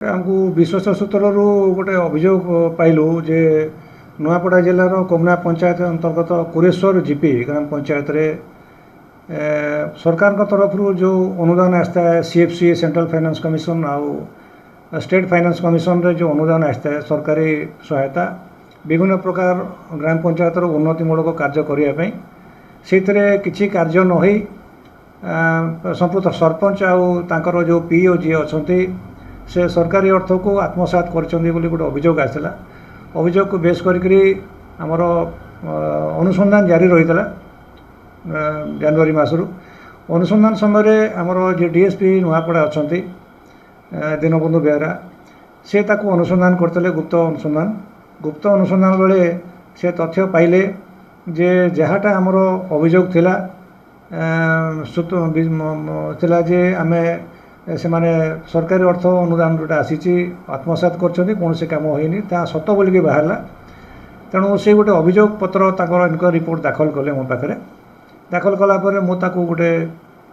आमको विश्वास सूत्र गोटे अभियोग पाइलु जे नुआपड़ा जिलार कोमना पंचायत अंतर्गत कुरेश्वर जीपी ग्राम पंचायत रे सरकार तरफ जो अनुदान आसता है सीएफसी सेंट्रल फाइनेंस कमिशन आउ स्टेट फाइनेंस कमिशन रे जो अनुदान आसता है सरकारी सहायता विभिन्न प्रकार ग्राम पंचायत उन्नतिमूलक कार्य करने से किसी कार्य न होई संपूर्ण सरपंच आउ जो पीओ जी अच्छा से सरकारी अर्थ को आत्मसात कर गोटे अभियोग आसाला अभियोग को बेस करके आमर अनुसंधान जारी रही जनवरी मसरू अनुसंधान समय आमर जे डीएसपी नुआपड़ा अच्छा दीनबंधु बेहरा से ताको अनुसंधान करते गुप्त अनुसंधान बेले से तथ्य पाइले जे जहाँटा आमर अभियोग थिला जे आमे से माने सरकारी अर्थ अनुदान जोटा आसी आत्मसात कर कौन से कम होनी सत बोलिकी बाहरला तेणु से गोटे अभियोग पत्र इनक्वारी रिपोर्ट दाखल कले मो पाखे दाखल कलापर मुझे गोटे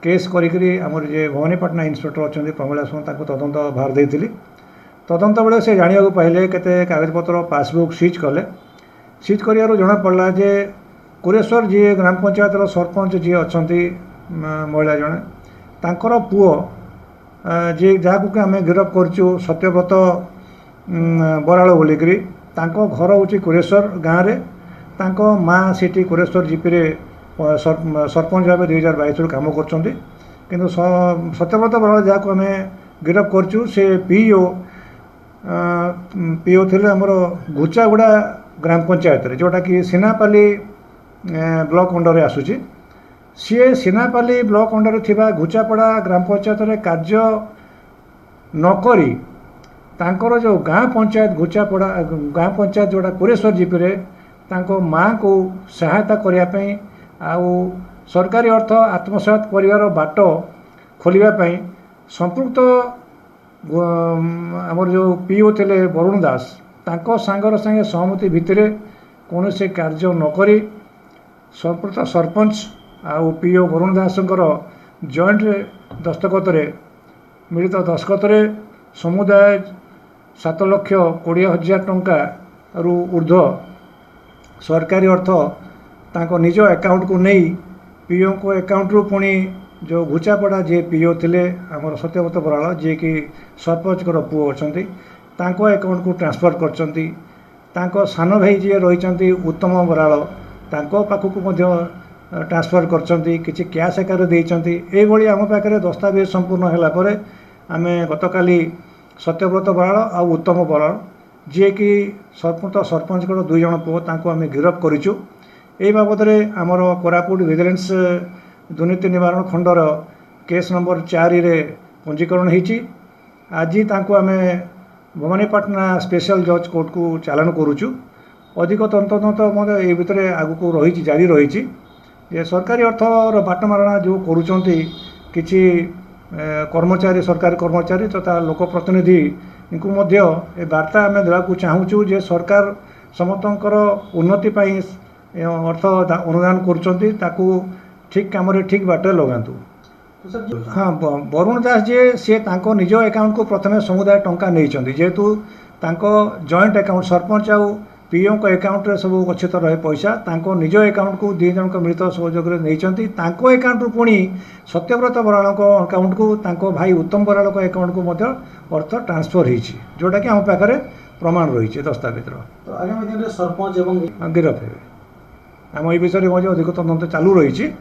केस करी आमर जे भवानीपाटना इन्स्पेक्टर अच्छा प्रमिला सुन तदंत बाहर देती तदंत बेले से जाना पाइले केते कागजपत्र पासबुक सीज कले सीज कर जना पड़ा जे कुरेश्वर जी ग्राम पंचायत सरपंच जी अच्छा महिला जड़े तांकर पुओ जे जहाँ आम गिरफ करचु सत्यव्रत बराड़ बोलिकी घर हूँ कुरेश्वर गाँव में माँ सीटी कुरेश्वर जीपी रे सरपंच भाव 2022 कम कर सत्यव्रत बराड़ जहाँ आम गिरफ करचु से पीओ थे आमर घुचागुड़ा ग्राम पंचायत जोटा कि सीनापाली ब्लॉक अंडर आसूची सी सीनापाली ब्लॉक अंडर थिबा घुचापड़ा ग्राम पंचायत रे कार्य नकरी तांकर जो गाँ पंचायत घुचापड़ा गाँ पंचायत जोड़ा कुरेश्वर जीपी रे तांको माँ को सहायता करने आउ सरकारी अर्थ आत्मसात करिवार बाट खोलिबा संपृक्त आमर जो पीओ थे वरुण दास तांको सांगर संगे सहमति भितर कौन से कार्य नकरी संपृक्त सरपंच आउ पीओ वरुण दासंकर जॉइंट दस्तखत मिलित दस्तखत समुदाय 7,20,000 टंका रु ऊर्ध्व सरकारी अर्थ तांको निज अकाउंट को नहीं पीओ को अकाउंट रु पुणी जो घुचापड़ा जे पीओ थे आमर सत्यव्रत बराड़ जी कि सरपंच पुओ अच्छा अकाउंट को ट्रांसफर कर सान भाई जी रही उत्तम बराड़ पाखक ट्रांसफर कर कैश आकार देती आम पाखे दस्तावेज संपूर्ण है आम गतकाली सत्यव्रत बराड़ आ उत्तम बराड़ जी कि सरपंच 2 जन पुओ आम गिरफ करूँ यही बाबद आमर कोरापुट विजिलेंस दुर्नीति निवारण खंडर केस नंबर 4 रे पंजीकरण होती आज आम भवानीपाटना स्पेशल जज कोर्ट को चालान करुचु अधिक तंत्र ये भितर आगू रही जारी रही जे सरकारी अर्थर बाटमारणा जो करुँच किसी कर्मचारी सरकारी कर्मचारी तथा लोक प्रतिनिधि इनको मध्य ए वार्ता आम देवाक चाहूँ जे सरकार समस्तंकर उन्नति अर्थ अनुदान करुँच ठीक काम ठीक बाटे लगातु। हाँ वरुण दास जी सी निज अकाउंट को प्रथम समुदाय टंका नहीं जेहेतु जॉइंट अकाउंट सरपंच आउ पीओ को अकाउंट रे सब गच्छित रहे पैसा निज अकाउंट को 2 जन मिलित सहयोग नहीं अकाउंट रु पुणी सत्यव्रत बराड़ अकाउंट को भाई उत्तम बराड़ अकाउंट को अर्थ ट्रांसफर होती जोटा कि आम पाखे प्रमाण रही दस्तावेज तो आगामी दिन में सरपंच गिरफ हे आम ये विषय में अधिक तदंत चालू रही।